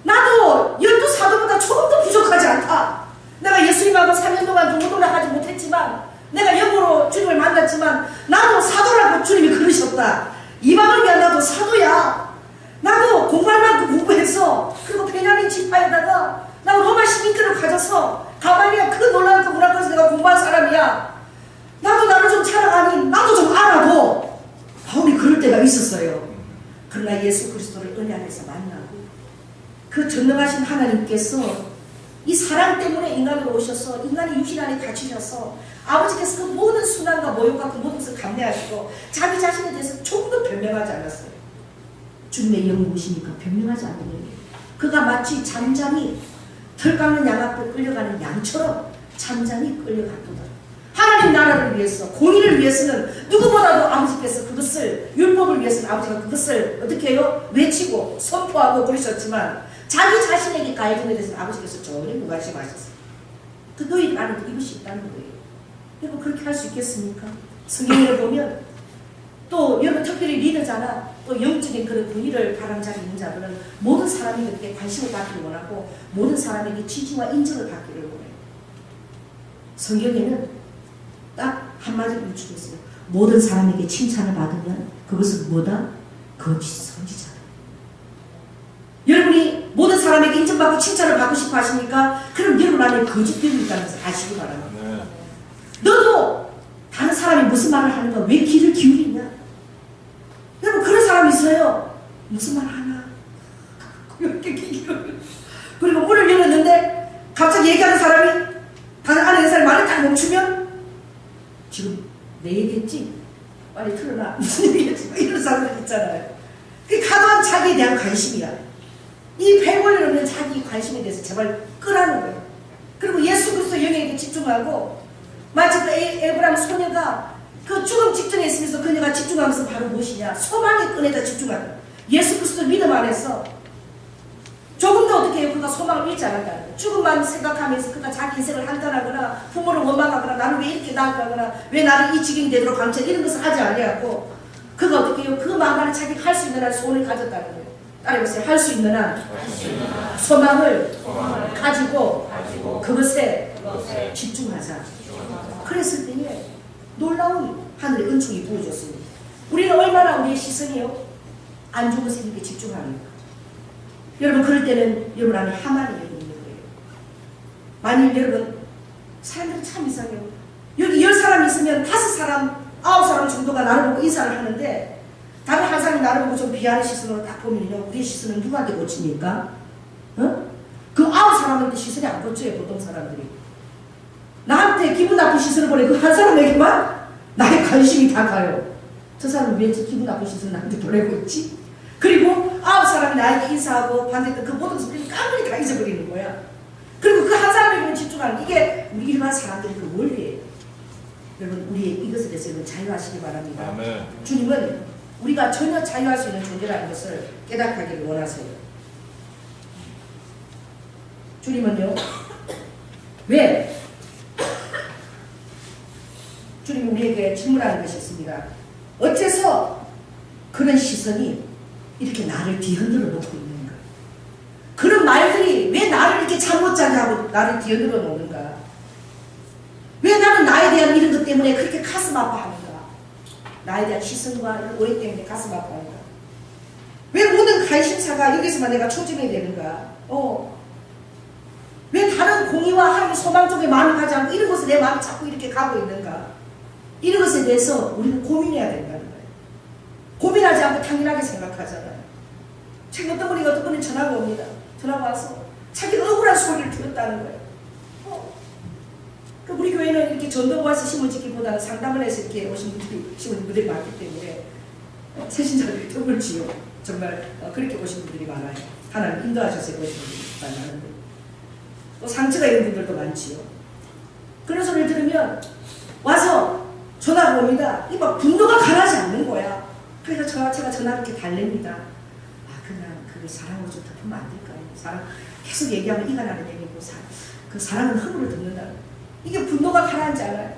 나도 12사도보다 조금도 부족하지 않다. 내가 예수님하고 3년 동안 동고동락 하지 못했지만, 내가 영으로 주님을 만났지만 나도 사도라고 주님이 그러셨다. 이방을 위한 나도 사도야. 나도 공부할 만큼 공부해서, 그리고 베냐민 지파에다가 나 로마 시민권을 가져서 가말리아 그 놀라운 그 문학에서 내가 공부한 사람이야. 나도 나를 좀 자랑하니 나도 좀 알아도. 바울이 그럴 때가 있었어요. 그러나 예수 그리스도를 은혜 안에서 만나고 그 전능하신 하나님께서 이 사랑 때문에 인간으로 오셔서 인간의 육신 안에 갇히셔서 아버지께서 그 모든 순환과 모욕과 그 모든 것을 감내하시고 자기 자신에 대해서 조금도 변명하지 않았어요. 주님의 영이 무엇입니까? 변명하지 않는 영이에요. 그가 마치 잠잠히 털 깎는 양 앞에 끌려가는 양처럼 잠잠히 끌려갔도다. 하나님 나라를 위해서, 공의를 위해서는 누구보다도 아버지께서 그것을, 율법을 위해서는 아버지가 그것을 어떻게 해요? 외치고 선포하고 그러셨지만 자기 자신에게 가해짐에 대해서는 아버지께서 전혀 무관심하셨어요. 그 너희 안에도 이것이 있다는 거예요. 여러분 그렇게 할 수 있겠습니까? 성경을 보면 또 여러분 특별히 리더자나 또 영적인 그런 권위를 바람잡이 있는 자들은 모든 사람에게 관심을 받기를 원하고 모든 사람에게 지지와 인정을 받기를 원해요. 성경에는 딱 한마디로 유추했어요. 모든 사람에게 칭찬을 받으면 그것은 뭐다? 거짓 선지자다. 여러분이 모든 사람에게 인정받고 칭찬을 받고 싶어 하십니까? 그럼 여러분 안에 거짓됨이 있다는 것을 아시기 바랍니다. 네. 너도 다른 사람이 무슨 말을 하는가 왜 귀를 기울이냐? 여러분 그런 사람이 있어요. 무슨 말 하나? 이렇게 귀 기울여. 그리고 문을 열었는데 갑자기 얘기하는 사람이 다른 안에 있는 사람이 말을 딱 멈추면 지금 내 얘기했지? 빨리 틀어놔. 무슨 얘기했지? 이런 사람들 있잖아요. 그게 과도한 자기에 대한 관심이야. 이 백원이 없는 자기 관심에 대해서 제발 끄라는 거예요. 그리고 예수 그리스도 영에게 집중하고 마치 그 에브라임 소녀가 그 죽음 직전에 있으면서 그녀가 집중하면서 바로 무엇이냐? 소망의 끈에다 집중하는 거예요. 예수 그리스도 믿음 안에서 조금도 어떻게 해요? 그가 소망을 잃지 않았다는 거예요. 죽음만 생각하면서 그가 자기 인생을 한탄하거나 부모를 원망하거나 나는 왜 이렇게 나아가거나 왜 나를 이 지경이 되도록 강제 이런 것을 하지 아니하고 그가 어떻게 해요? 그 마음 안에 자기가 할 수 있는 한 소원을 가졌다는 거예요. 따라해보세요. 할 수 있는 한 소망을 가지고 그것에 집중하자. 그랬을 때에 놀라운 하늘의 은총이 부어졌습니다. 우리는 얼마나 우리의 시선이요? 안 좋은 것에 집중합니까? 여러분 그럴 때는 여러분 안에 하만이 있는 거예요. 만일 여러분 사람들이 참 이상해요. 여기 10사람 있으면 5사람, 9사람 정도가 나를 보고 인사를 하는데 다른 한 사람이 나를 보고 좀 비하는 시선으로 딱 보면요. 우리의 시선은 누구한테 꽂힙니까? 그 9사람한테 시선이 안 꽂혀요. 보통 사람들이. 나한테 기분 나쁜 시선을 보내 그 한 사람에게만 나의 관심이 다 가요. 저 사람은 왜 기분 나쁜 시선을 나한테 보내고 있지? 그리고 9사람이 나에게 인사하고 반대했던 그 모든 것을 깜빡이 다 잊어버리는 거야. 그리고 그 한 사람에게만 집중하는 이게 우리 일반 사람들의 그 원리예요. 여러분 우리의 이것에 대해서 자유하시기 바랍니다. 아멘. 주님은 우리가 전혀 자유할 수 있는 존재라는 것을 깨닫기를 원하세요. 주님은요. 왜? 주님이 우리에게 질문하는 것이 있습니다. 어째서 그런 시선이 이렇게 나를 뒤흔들어 놓고 있는가? 그런 말들이 왜 나를 이렇게 잠 못 자게 하고 나를 뒤흔들어 놓는가? 왜 나는 나에 대한 이런 것 때문에 그렇게 가슴 아파하는가? 나에 대한 시선과 오해 때문에 가슴 아파하는가? 왜 모든 관심사가 여기서만 내가 초점이 되는가? 왜 다른 공의와 하나님 소망 쪽에 마음이 가지 않고 이런 것에 내 마음이 자꾸 이렇게 가고 있는가? 이런 것에 대해서 우리는 고민해야 된다는 거예요. 고민하지 않고 당연하게 생각하잖아요. 최근 어떤 분이 전화가 옵니다. 전화가 와서 자기가 억울한 소리를 들었다는 거예요. 우리 교회는 이렇게 전도가 와서 심을 짓기보다는 상담을 해서 이렇게 오신 분들이, 심은 분들이 많기 때문에 새신자들이 드물지요. 정말 그렇게 오신 분들이 많아요. 하나님 인도하셔서 오신 분들이 많은데 또 상처가 있는 분들도 많지요. 그런 소리를 들으면 와서 전화가 옵니다. 이 막 분노가 가라지 않는 거야. 그래서 제가 전화를 이렇게 달랩니다. 그냥 그게 사랑으로 좀 덮으면 안 될까요? 사랑 계속 얘기하면 이가 나게 되고 그 사랑은 흥으로 듣는다. 이게 분노가 가라앉지 않아요.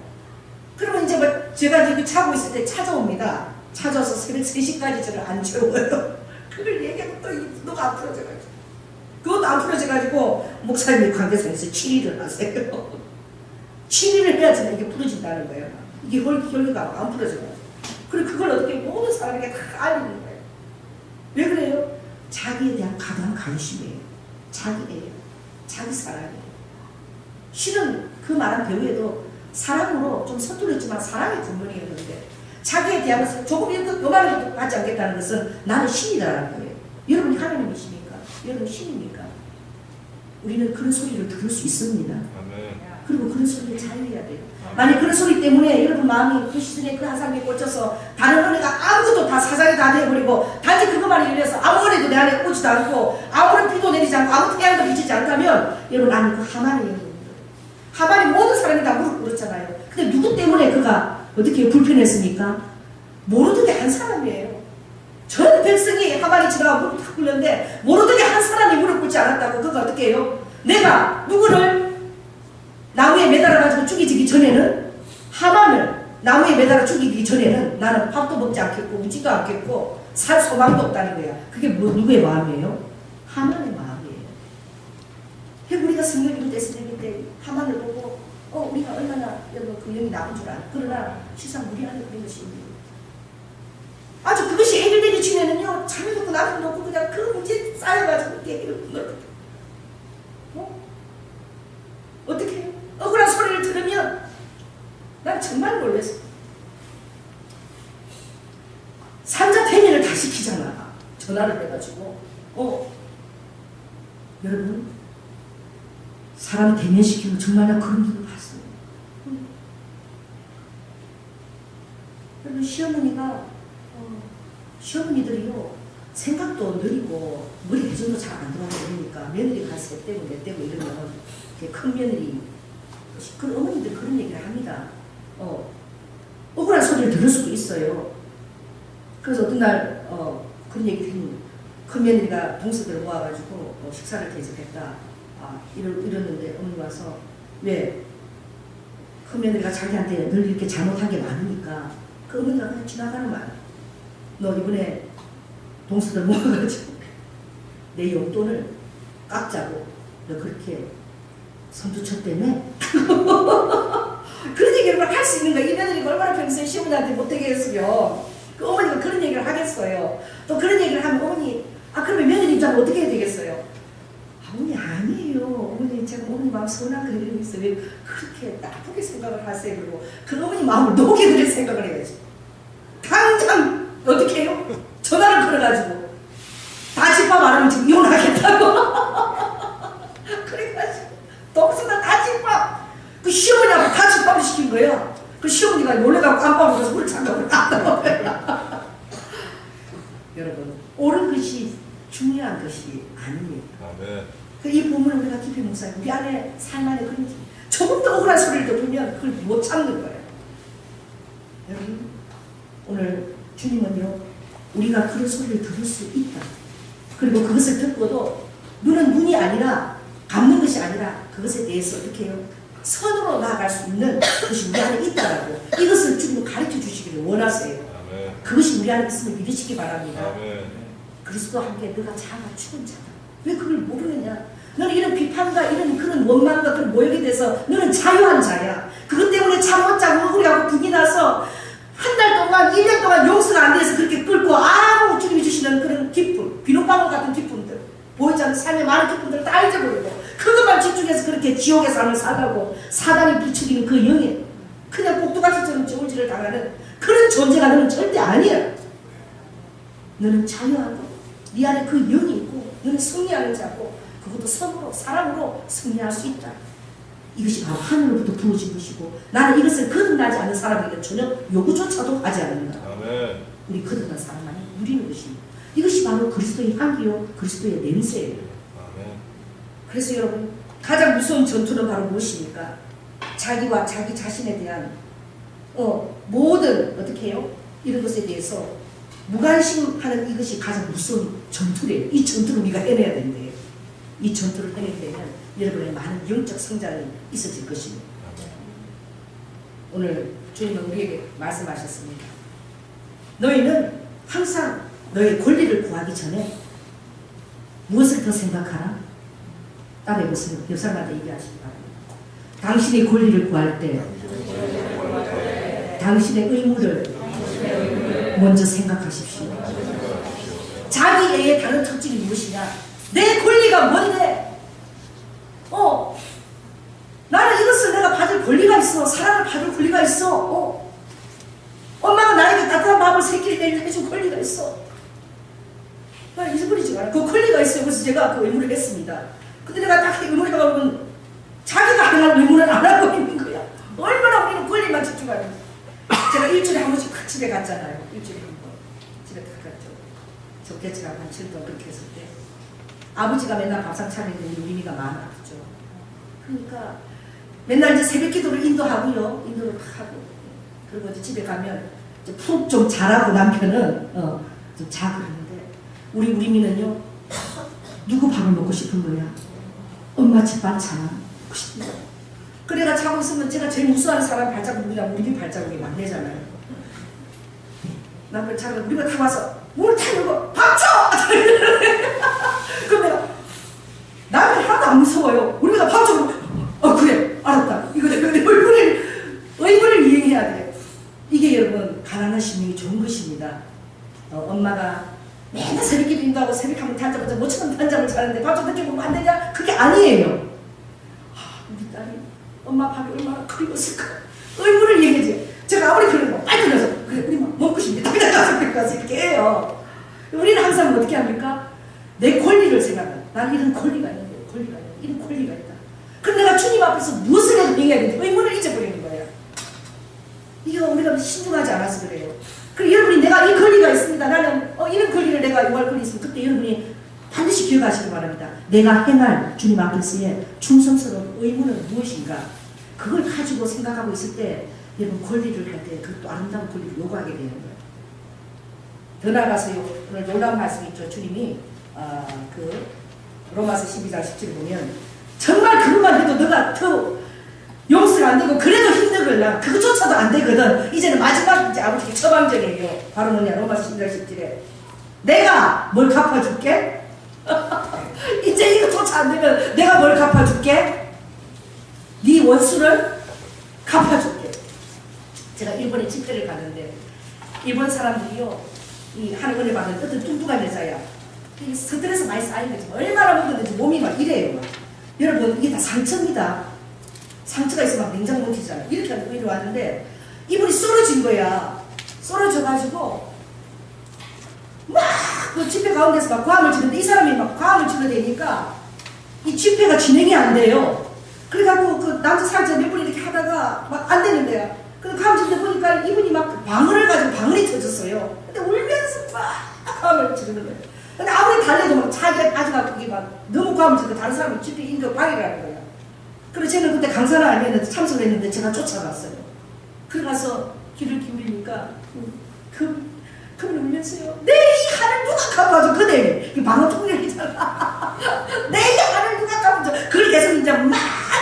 그러면 이제 뭐 제가 지금 자고 있을 때 찾아옵니다. 찾아와서 새벽 3시까지 저를 안 재워요. 그걸 얘기하면 또 이 분노가 안 풀어져가지고. 그것도 안 풀어져가지고 목사님이 관계상에서 치리를 하세요. 치리를 해야지 이게 풀어진다는 거예요. 이게 혈기가 안 풀어져가지고. 그리고 그걸 어떻게 모든 사람에게 다 알리는 거예요. 왜 그래요? 자기에 대한 가장 관심이에요. 자기예요. 자기 사랑이에요. 실은 그 말한 배우에도 사랑으로 좀 서툴렀지만 사랑의 근본이에요. 그런데 자기에 대한 것은 조금 요만하게 받지 않겠다는 것은 나는 신이다라는 거예요. 여러분이 하나님이십니까? 여러분 신입니까? 우리는 그런 소리를 들을 수 있습니다. 아멘. 그리고 그런 소리를 잘 해야 돼요. 만약 그런 소리 때문에 여러분 마음이 그 시즌에 그 한 사람에 꽂혀서 다른 은혜가 아무것도 다 사장이 다 되어버리고 단지 그것만 일려서 아무 은혜도 내 안에 오지도 않고 아무런 비도 내리지 않고 아무 태양도 비치지 않다면 여러분 나는 그 하만의 영입니다. 하만이 모든 사람이 다 무릎 꿇었잖아요. 근데 누구 때문에 그가 어떻게 불편했습니까? 모르드게 한 사람이에요. 전 백성이 하만이 지나가 무릎 탁 꿇는데 모르드게 한 사람이 무릎 꿇지 않았다고 그가 어떻게 해요? 내가 누구를 나무에 매달아가지고 죽이기 전에는 하만을 나무에 매달아 죽이기 전에는 나는 밥도 먹지 않겠고 우지도 않겠고 살 소망도 없다는 거야. 그게 누구의 마음이에요? 하만의 마음이에요. 우리가 성경 읽을 때 성경 때 하만을 보고 우리가 얼마나 여러분 그 영이 나쁜 줄 알아. 그러나 실상 우리 안에 그런 것이 있는 거예요. 아주 그것이 해결되기 전에는요 잠이 놓고 나도 놓고 그냥 그 문제 쌓여가지고 이렇게 해결을 어떻게 해요? 억울한 소리를 들으면 난 정말 놀랐어. 삼자 대면을 다 시키잖아. 전화를 해가지고 여러분 사람 대면시키면 정말 나 그런 일을 봤어요. 여러분 시어머니들이요 생각도 느리고 머리 회전도 잘 안 들어가고 그러니까 며느리가 세 떼고 네 떼고 이러면 큰 며느리 그 어머니들 그런 얘기를 합니다. 억울한 소리를 들을 수도 있어요. 그래서 어떤 날 그런 얘기를 했는데 큰 며느리가 동서들을 모아가지고 식사를 대접했다. 이랬는데 어머니 와서 왜 큰 며느리가 자기한테 늘 이렇게 잘못한 게 많으니까 그 어머니가 그냥 지나가는 말. 너 이번에 동서들 모아가지고 내 용돈을 깎자고 너 그렇게 선두 쳤다며? 그런 얘기를 할 수 있는 거야. 이 며느리가 얼마나 평소에 시어머니한테 못되게 했으면 그 어머니가 그런 얘기를 하겠어요. 또 그런 얘기를 하면 어머니 그러면 며느리 입장은 어떻게 해야 되겠어요? 어머니 아니에요. 어머니 제가 어머니 마음 서운한 거 이러고 있어요. 왜 그렇게 나쁘게 생각을 하세요? 그리고 그 어머니 마음을 녹이는 생각을 해야지. 당장 어떻게 해요? 전화를 걸어가지고 다 집밥 안 하면 지금 이혼하겠다고. 그래가지고 동서들 다 집밥 그 시어머니하고 다 집밥을 시킨 거예요. 그 시어머니가 놀래가고 깜빡 울어서 물 잠깐을 놨다고. 여러분 옳은 것이 중요한 것이 아닙니다. 아멘. 이 부분을 우리가 깊이 묵상해 우리 안에 삶 안에 그런 조금 더 억울한 소리를 들으면 그걸 못 참는 거예요. 여러분 오늘 주님은요 우리가 그런 소리를 들을 수 있다. 그리고 그것을 듣고도 눈이 아니라 감는 것이 아니라 그것에 대해서 어떻게 해요? 선으로 나아갈 수 있는 것이 우리 안에 있다라고 이것을 주님 가르쳐 주시기를 원하세요. 아멘. 그것이 우리 안에 있음을 믿으시기 바랍니다. 아멘. 그리스도와 함께 너가 자가 죽은 자다. 왜 그걸 모르느냐? 너는 이런 비판과 이런 그런 원망과 그런 모욕에 대해서 너는 자유한 자야. 그것 때문에 잠 못 자고 억울해하고 분이 나서 한 달 동안 1년 동안 용서가 안 돼서 그렇게 끌고 아무 주님이 주시는 그런 기쁨 비눗방울 같은 기쁨들 보이지 않는 삶의 많은 기쁨들을 다 잊어버리고 그것만 집중해서 그렇게 지옥의 삶을 살라고 사단이 부추기는 그 영에 그냥 꼭두가시처럼 저울질을 당하는 그런 존재가 너는 절대 아니야. 너는 자유하고 네 안에 그 영이 있고 너는 승리하는 자고 그것도 선으로 사랑으로 승리할 수 있다. 이것이 바로 하늘로부터 부어진 것이고 나는 이것을 거듭나지 않는 사람에게 전혀 요구조차도 하지 않는다. 아멘. 우리 거듭난 사람만이 누리는 것입니다. 이것이 바로 그리스도의 향기요 그리스도의 냄새예요. 아멘. 그래서 여러분 가장 무서운 전투는 바로 무엇입니까? 자기와 자기 자신에 대한 모든 어떻게 해요? 이런 것에 대해서 무관심하는 이것이 가장 무서운 전투래요. 이 전투를 우리가 해내야 된대요. 이 전투를 해내게 되면 여러분의 많은 영적 성장이 있어질 것입니다. 오늘 주님은 우리에게 말씀하셨습니다. 너희는 항상 너의 권리를 구하기 전에 무엇을 더 생각하라? 따라해보세요. 옆 사람한테 얘기하시기 바랍니다. 당신의 권리를 구할 때 당신의 의무를 먼저 생각하십시오. 자기의 다른 특징이 무엇이냐? 내 권리가 뭔데? 나는 이것을 내가 받을 권리가 있어. 사랑을 받을 권리가 있어. 엄마가 나에게 따뜻한 밥을 세 끼를 내일 해줄 권리가 있어. 나 잊어버리지 마라. 그 권리가 있어요. 그래서 제가 그 의무를 했습니다. 근데 내가 딱 의무를 해가면 자기가 할 의무는 안 하고 있는 거야. 얼마나 우리는 권리만 집중하는지. 제가 일주일에 한 번씩 큰 집에 갔잖아요. 일주일에 한 번. 집에 다 갔죠. 적개치라고 한 7도 그렇게 했을 때. 아버지가 맨날 밥상 차리는데 우리 미가 많아. 그죠? 그러니까 맨날 이제 새벽 기도를 인도하고요. 인도를 하고. 그리고 이제 집에 가면 이제 푹 좀 자라고 남편은 좀 자 그러는데 우리 미는요. 누구 밥을 먹고 싶은 거야? 엄마 집 반찬 먹고 싶은 거야. 그래가 자고 있으면 제가 제일 무서워하는 사람 발자국이랑 우리 집 발자국이 막내잖아요. 남편 자고 우리가 다 와서 문을 탁 열고 밥 줘! 그럼 내가 남편이 하나도 안 무서워요. 우리가 밥 줘! 그래 알았다. 이거 내가 의무를 이행해야 돼. 이게 여러분 가난한 시민이 좋은 것입니다. 엄마가 맨날 새벽기도 인도하고 새벽 한번 단잠을 모처럼 단잠을 자는데 밥 좀 늦게 먹으면 안 되냐? 그게 아니에요. 우리 딸이 엄마 밥이 얼마나 그리웠을까? 의무를 얘기해야지. 제가 아무리 그러면 빨리 들어서 그래 우리 먹고 싶네. 그냥 가서 이렇게 해요. 우리는 항상 어떻게 합니까? 내 권리를 생각해. 나는 이런 권리가 있는데 이런 권리가 있다. 그럼 내가 주님 앞에서 무엇을 해도 얘기해야 되는데 의무를 잊어버리는 거예요. 이게 우리가 신중하지 않아서 그래요. 그리고 여러분이 내가 이 권리가 있습니다. 나는 이런 권리를 내가 요구할 권리 있으면 그때 여러분이 반드시 기억하시기 바랍니다. 내가 행할 주님 앞에서의 충성스러운 의무는 무엇인가? 그걸 가지고 생각하고 있을 때 여러분 권리를 할 때 그것도 아름다운 권리를 요구하게 되는 거예요. 더 나아가서요. 오늘 놀라운 말씀이 있죠. 주님이 그 로마서 12장 17을 보면 정말 그것만 해도 너가 더 용서가 안 되고 그래도 힘들거나 그것조차도 안 되거든. 이제는 마지막 이제 아버지께 처방전이에요. 바로 뭐냐 로마서 12장 17에 내가 뭘 갚아줄게? 이제 이것조차 안 되면 내가 뭘 갚아줄게? 네 원수를 갚아줄게. 제가 일본에 집회를 갔는데 일본 사람들이요 이 하늘 은혜 받은 어떤 뚱뚱한 여자야. 이 스트레스 많이 쌓인 거지. 얼마나 먹었는지 몸이 막 이래요. 여러분 이게 다 상처입니다. 상처가 있으면 막 냉장 못 튀잖아요. 이렇게 하고 이리 왔는데 이분이 쓰러진 거야. 쓰러져가지고 막 그 집회 가운데서 막 과음을 치는데 이 사람이 막 과음을 치러대니까 이 집회가 진행이 안 돼요. 그래갖고 그 남자 살짝 몇 분 이렇게 하다가 막 안 되는 거야. 그래서 과음 치는데 보니까 이분이 막 방언을 가지고 방언이 터졌어요. 근데 울면서 막 과음을 치르는 거예요. 근데 아무리 달래도 막 자기가 아직 그게 막 너무 과음을 치니까 다른 사람이 집회 인격 방해를 하는 거예요. 그래서 저는 그때 강사는 아니었는데 참석을 했는데 제가 쫓아갔어요. 그래 가서 귀를 기울이니까 그분 울면서요. 내 이 한을 누가 갚아줘? 그대 이 방어 통역이잖아. 내 이 한을 누가 갚아줘? 그걸 계속 이제 막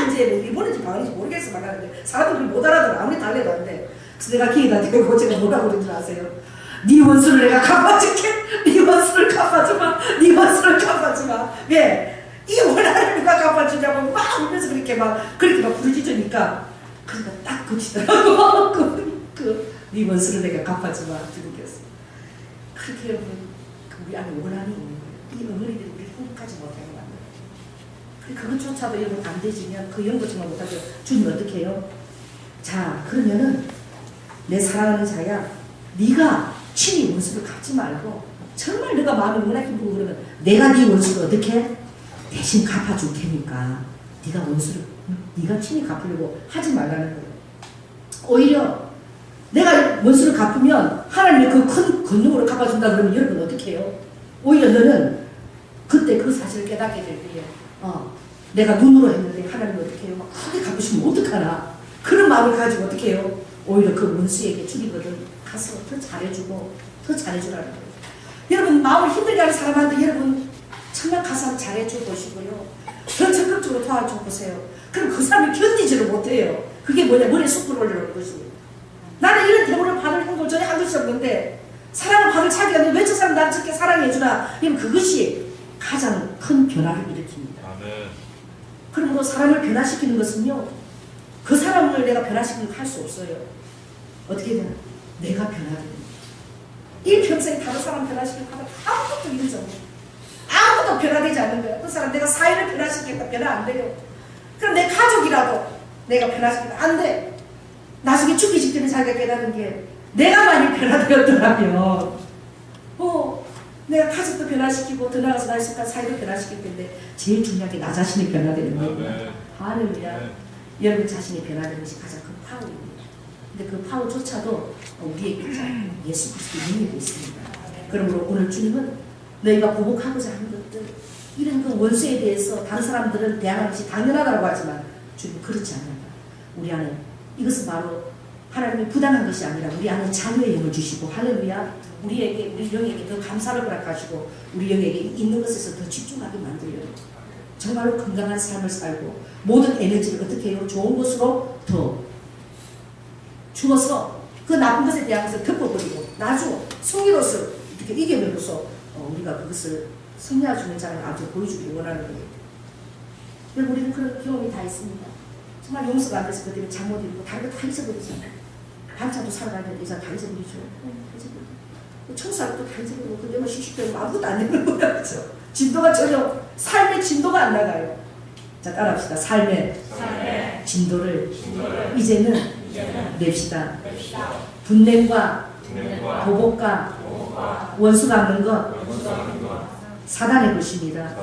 이제 일본인지 방언인지 모르겠어 막 하는데 사람들이 못 알아들어. 아무리 달래도 안 돼. 그래서 내가 기회다 대고 제가 뭐라고 그런 줄 아세요? 네 원수를 내가 갚아줄게. 네 원수를 갚아주마. 네 원수를 갚아주마. 왜? 이 원한을 누가 갚아주냐고 막 울면서 그렇게 막 부르짖으니까 그러니까 딱 그치더라고. 네 원수를 내가 갚아주마. 주님께서 그렇게 여러분 우리 안에 원한이 있는 거예요. 이 어머니들이 우리 행복하지 못하게 만들어요. 그것조차도 여러분 안 되지면 그 연구정말 못하죠. 주님 어떻게 해요? 자 그러면은 내 사랑하는 자야 네가 친히 원수를 갚지 말고 정말 네가 마음이 워낙 기쁘고 그러면 내가 네 원수를 어떻게 대신 갚아줄 테니까 네가 원수를 네가 친히 갚으려고 하지 말라는 거예요. 오히려 내가 원수를 갚으면 하나님이 그 큰 권능으로 갚아준다 그러면 여러분 어떻게 해요? 오히려 너는 그때 그 사실을 깨닫게 될 때에 내가 눈으로 했는데 하나님이 어떻게 해요? 막 크게 갚으시면 어떡하나 그런 마음을 가지고 어떻게 해요? 오히려 그 원수에게 주리거든 가서 더 잘해주고 더 잘해주라는 거예요. 여러분 마음을 힘들게 하는 사람한테 여러분 정말 가서 잘해줘 보시고요. 더 적극적으로 도와줘 보세요. 그럼 그 사람이 견디지를 못해요. 그게 뭐냐? 머리에 숯불 올려놓은 것입니다. 나는 이런 대우를 받을 행동을 전혀 한 것이 없는데 사랑을 받을 차기가 있는데 왜 저 사람 나를 저렇게 사랑해주나? 그럼 그것이 가장 큰 변화를 일으킵니다. 그러므로 사람을 변화시키는 것은요, 그 사람을 내가 변화시키는 할 수 없어요. 어떻게 되나? 내가 변화됩니다. 일평생 다른 사람 변화시키는 하면 아무것도 이루지 않아요. 아무것도 변화되지 않는 거예요. 그 사람 내가 사회를 변화시키니까 변화 안 돼요. 그럼 내 가족이라도 내가 변화시키면 안 돼. 나중에 죽기 직전에 자기가 깨닫는 게 내가 많이 변화되었더라면 내가 가족도 변화시키고 더 나아가서 나의 속한 사회도 변화시킬 텐데 제일 중요한 게 나 자신이 변화되는 거예요. 할렐루야. 여러분 자신이 변화되는 것이 가장 큰 파워입니다. 근데 그 파워조차도 우리에게 예수 그리스도의 능력이 있습니다. 그러므로 오늘 주님은 너희가 보복하고자 하는 것들, 이런 그 원수에 대해서 다른 사람들은 대항하는 것이 당연하다고 하지만 주님은 그렇지 않는다. 우리 안에 이것은 바로 하나님이 부당한 것이 아니라 우리 안에 자유의 영을 주시고, 할렐루야, 우리에게, 우리 영에게 더 감사를 허락하시고 우리 영에게 있는 것에서 더 집중하게 만들려요. 정말로 건강한 삶을 살고 모든 에너지를 어떻게 해요? 좋은 것으로 더 주어서 그 나쁜 것에 대한 것을 덮어버리고 나중 승리로서 이렇게 이겨내로서 우리가 그것을 승리해주는 자를 아주 보여주기를 원하는 거예요. 그리고 우리는 그런 경험이 다 있습니다. 정말 용서가 안 돼서 그때는 잠 못 이루고 다른 거 다 잊어버리잖아요. 반찬도 사러 가는데 이제 다 잊어버리죠. 청소할 것도 다 잊어버리고 그냥 씩씩대고 아무것도 안 되는 거야. 그렇죠? 진도가 전혀 삶의 진도가 안 나가요. 자, 따라합시다. 삶의 진도를 이제는 냅시다. 분냄과 보복과 원수 갚는 것 사단의 것입니다.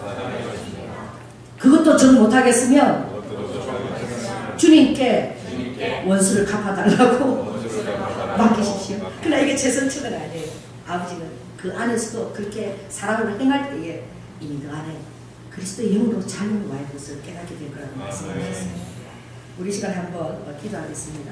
그것도 정 못하겠으면 주님께 원수를 갚아달라고 맡기십시오. 그러나 이게 제 선택은 아니에요. 아버지는 그 안에서도 그렇게 사랑으로 행할 때에 이미 그 안에 그리스도의 영으로 자유로 와야 것을 깨닫게 될 거라고 말씀하셨습니다. 우리 시간에 한번 기도하겠습니다.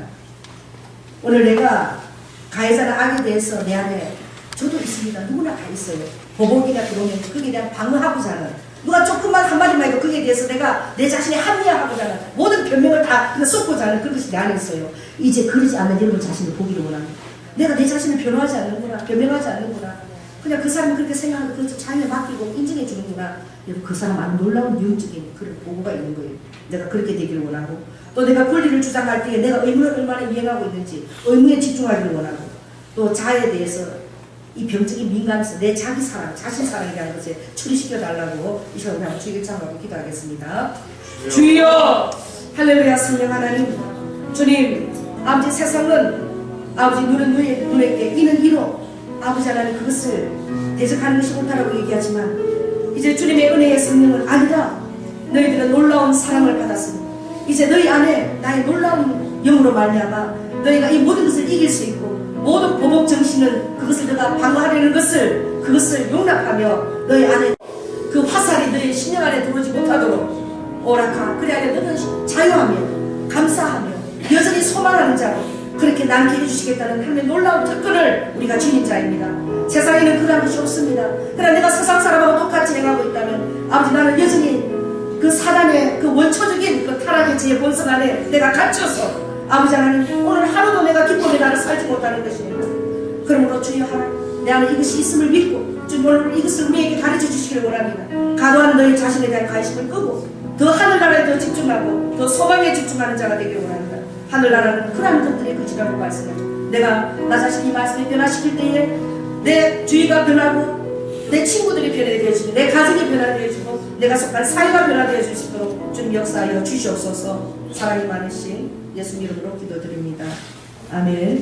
오늘 내가 가해자나 악에 대해서 내 안에 저도 있습니다. 누구나 다 있어요. 보복이나 들어오면 거기에 대한 방어하고자 하는, 누가 조금만 한마디만 해도 거기에 대해서 내가 내 자신이 합리화하고자 하는 모든 변명을 다 쏟고자 하는 그것이 내 안에 있어요. 이제 그러지 않는 여러분 자신을 보기를 원합니다. 내가 내 자신을 변호하지 않는구나, 변명하지 않는구나, 그냥 그 사람이 그렇게 생각하는 그 자기에 맡기고 인정해 주는구나. 여러분 그 사람 안에 놀라운 영적인 그런 보고가 있는 거예요. 내가 그렇게 되기를 원하고, 또 내가 권리를 주장할 때에 내가 의무를 얼마나 이행하고 있는지 의무에 집중하기를 원하고, 또 자에 대해서 이 병적인 민감해서 내 자기 사랑, 자신 사랑이라는 것에 처리시켜 달라고 이 시간에 한번 주의 찬양하고 기도하겠습니다. 주여, 할렐루야. 성령 하나님, 주님, 아버지 세상은 아버지 눈에게 이는 이로 아버지 하나님 그것을 대적하는 것이 옳다라고 얘기하지만 이제 주님의 은혜의 성령은 아니다. 너희들은 놀라운 사랑을 받았으니 이제 너희 안에 나의 놀라운 영으로 말미암아 너희가 이 모든 것을 이길 수 있고, 모든 보복 정신은 그것을 너가 방어하려는 것을 그것을 용납하며 너희 안에 그 화살이 너희 심령 안에 들어오지 못하도록 오락하. 그래야 너는 자유하며 감사하며 여전히 소망하는 자로 그렇게 남게 해주시겠다는 하나님의 놀라운 특권을 우리가 주님 자입니다. 세상에는 그런 것이 없습니다. 그러나 내가 세상 사람하고 똑같이 행하고 있다면 아버지 나는 여전히 그 사단의 그 원초적인 그 타락의 제 본성 안에 내가 갇혀서 아버지 하나님 오늘 하루도 내가 기쁨의 날을 살지 못하는 것입니다. 그러므로 주여 하나님 내 안에 이것이 있음을 믿고 주님 오늘 이것을 우리에게 가르쳐 주시기를 원합니다. 가도하는 너희 자신에 대한 관심을 끄고 더 하늘나라에 더 집중하고 더 소망에 집중하는 자가 되기를 원합니다. 하늘나라는 그러한 것들의 것이라고 말씀하죠. 내가 나 자신이 말씀을 변화시킬 때에 내 주위가 변하고 내 친구들이 변화되어지고 내 가정이 변화되어지고 내가 속한 사회가 변화되어 주시도록 주님 역사하여 주시옵소서. 사랑이 많으신 예수님 이름으로 기도드립니다. 아멘.